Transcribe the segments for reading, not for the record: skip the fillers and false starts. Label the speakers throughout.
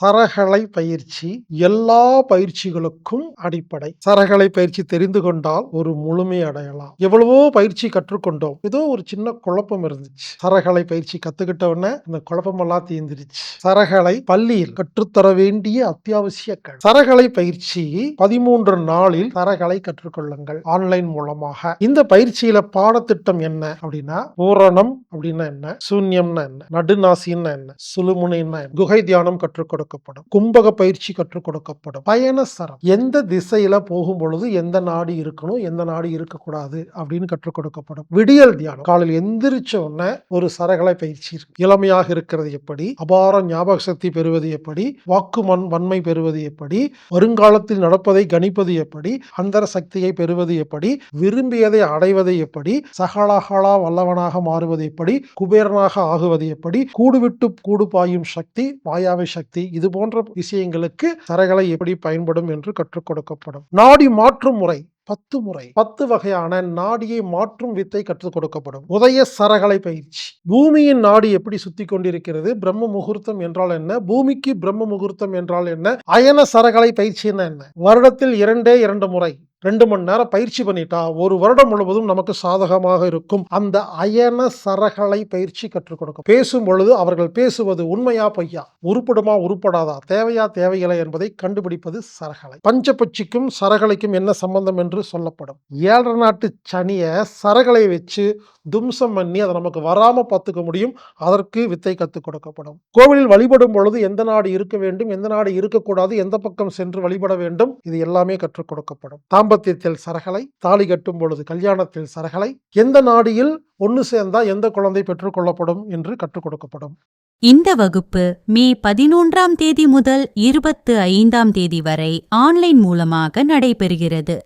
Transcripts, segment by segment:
Speaker 1: சரகலை பயிற்சி எல்லா பயிற்சிகளுக்கும் அடிப்படை. சரகலை பயிற்சி தெரிந்து கொண்டால் ஒரு முழுமை அடையலாம். எவ்வளவோ பயிற்சி கற்றுக்கொண்டோம். ஏதோ ஒரு சின்ன குழப்பம் இருந்துச்சு. சரகலை பயிற்சி கத்துக்கிட்ட உடனே இந்த குழப்பமெல்லாம் தீர்ந்துருச்சு. சரகலை பள்ளியில் கற்றுத்தர வேண்டிய அத்தியாவசிய கல்வி. சரகலை பயிற்சி 13 நாளில் சரகலை கற்றுக்கொள்ளுங்கள் ஆன்லைன் மூலமாக. இந்த பயிற்சியில பாடத்திட்டம் என்ன அப்படின்னா, பூரணம் அப்படின்னா என்ன, சூன்யம்னா என்ன, நடுநாசின்னா என்ன, சுழுமுனைன்னா என்ன, குகை தியானம் கற்றுக் கொடுக்கப்படும், கும்பக பயிற்சி கற்றுக் கொடுக்கப்படும், பயண சரம் எந்த திசையில போகும் பொழுது எந்த நாடு இருக்கணும் எந்த நாடு இருக்கக்கூடாது அப்படின்னு கற்றுக் கொடுக்கப்படும், விடியல் தியானம் காலையில் எந்திரிச்ச உடனே ஒரு சரகலை பயிற்சி இருக்கு. இளமையாக இருக்கிறது எப்படி, அபார ஞாபக சக்தி பெறுவது எப்படி, வாக்கு வன்மை பெறுவது எப்படி, வருங்காலத்தில் நடப்பதை கணிப்பது எப்படி, அந்தர சக்தியை பெறுவது எப்படி, விரும்பியதை அடைவது எப்படி, சகலகலா வல்லவனாக மாறுவது எப்படி, குபேரனாக ஆகுவது எப்படி, கூடுவிட்டு கூடு பாயும் சக்தி, மாயாவை சக்தி, இது போன்ற விஷயங்களுக்கு சரகலை எப்படி பயன்படும் என்று கற்றுக் கொடுக்கப்படும். நாடி மாற்றும் முறை 10 முறை 10 வகையான நாடியை மாற்றும் வித்தை கற்றுக் கொடுக்கப்படும். உதய சரகலை பயிற்சி. பூமியின் நாடி எப்படி சுத்தி கொண்டிருக்கிறது, பிரம்ம முகூர்த்தம் என்றால் என்ன, பூமிக்கு பிரம்ம முகூர்த்தம் என்றால் என்ன, அயன சரகலை பயிற்சின்னா என்ன, வருடத்தில் 2 முறை 2 மணி நேரம் பயிற்சி பண்ணிட்டா ஒரு வருடம் முழுவதும் நமக்கு சாதகமாக இருக்கும். அந்த அயன சரகலை பயிற்சி கற்றுக் கொடுக்கும். பேசும் பொழுது அவர்கள் பேசுவது உண்மையா பொய்யா, உருப்படுமா உருப்படாதா, தேவையா தேவையில்லை என்பதை கண்டுபிடிப்பது சரகலை. பஞ்சபட்சிக்கும் சரகலைக்கும் என்ன சம்பந்தம் என்று சொல்லப்படும். 7 நாட்டு சனியை சரகலை வச்சு தும்சம் பண்ணி அதை நமக்கு வராம பார்த்துக்க முடியும். அதற்கு வித்தை கற்றுக் கொடுக்கப்படும். கோவிலில் வழிபடும் பொழுது எந்த நாடு இருக்க வேண்டும், எந்த நாடு இருக்கக்கூடாது, எந்த பக்கம் சென்று வழிபட வேண்டும், இது எல்லாமே கற்றுக் கொடுக்கப்படும். தாம்பத்தியத்தில் சரகலை, தாலி கட்டும் பொழுது கல்யாணத்தில் சரகலை, எந்த நாடியில் ஒன்று சேர்ந்தா எந்த குழந்தை பெற்றுக் கொள்ளப்படும் என்று கற்றுக் கொடுக்கப்படும்.
Speaker 2: இந்த வகுப்பு மே 11ஆம் தேதி முதல் 25ஆம் தேதி வரை ஆன்லைன் மூலமாக நடைபெறுகிறது.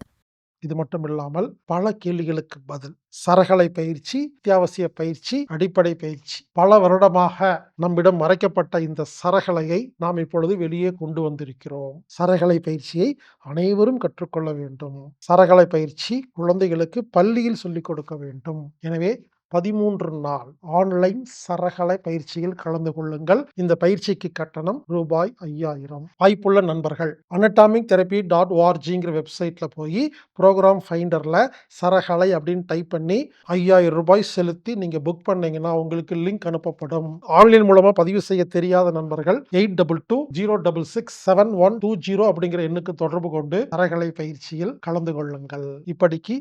Speaker 1: இது மட்டும் இல்லாமல் பல கேள்விகளுக்கு பதில், சரகலை பயிற்சி, அத்தியாவசிய பயிற்சி, அடிப்படை பயிற்சி, பல வருடமாக நம்மிடம் மறைக்கப்பட்ட இந்த சரகலையை நாம் இப்பொழுது வெளியே கொண்டு வந்திருக்கிறோம். சரகலை பயிற்சியை அனைவரும் கற்றுக்கொள்ள வேண்டும். சரகலை பயிற்சி குழந்தைகளுக்கு பள்ளியில் சொல்லிக் கொடுக்க வேண்டும். எனவே 13 நாள் ஆன்லைன் சரகலை பயிற்சியில் கலந்து கொள்ளுங்கள். இந்த பயிற்சிக்கு கட்டணம் ரூபாய் 5000. வாய்ப்புள்ள நண்பர்கள் anatomictherapy.orgங்கிற வெப்சைட்ல போய் ப்ரோக்ராம் ஃபைண்டர்ல சரகலை அப்படின்னு டைப் பண்ணி 5000 ரூபாய் செலுத்தி நீங்க புக் பண்ணீங்கன்னா உங்களுக்கு லிங்க் அனுப்பப்படும். ஆன்லைன் மூலமா பதிவு செய்ய தெரியாத நண்பர்கள் 8220667120 அப்படிங்கிற எண்ணுக்கு தொடர்பு கொண்டு சரகலை பயிற்சியில் கலந்து கொள்ளுங்கள். இப்படிக்கு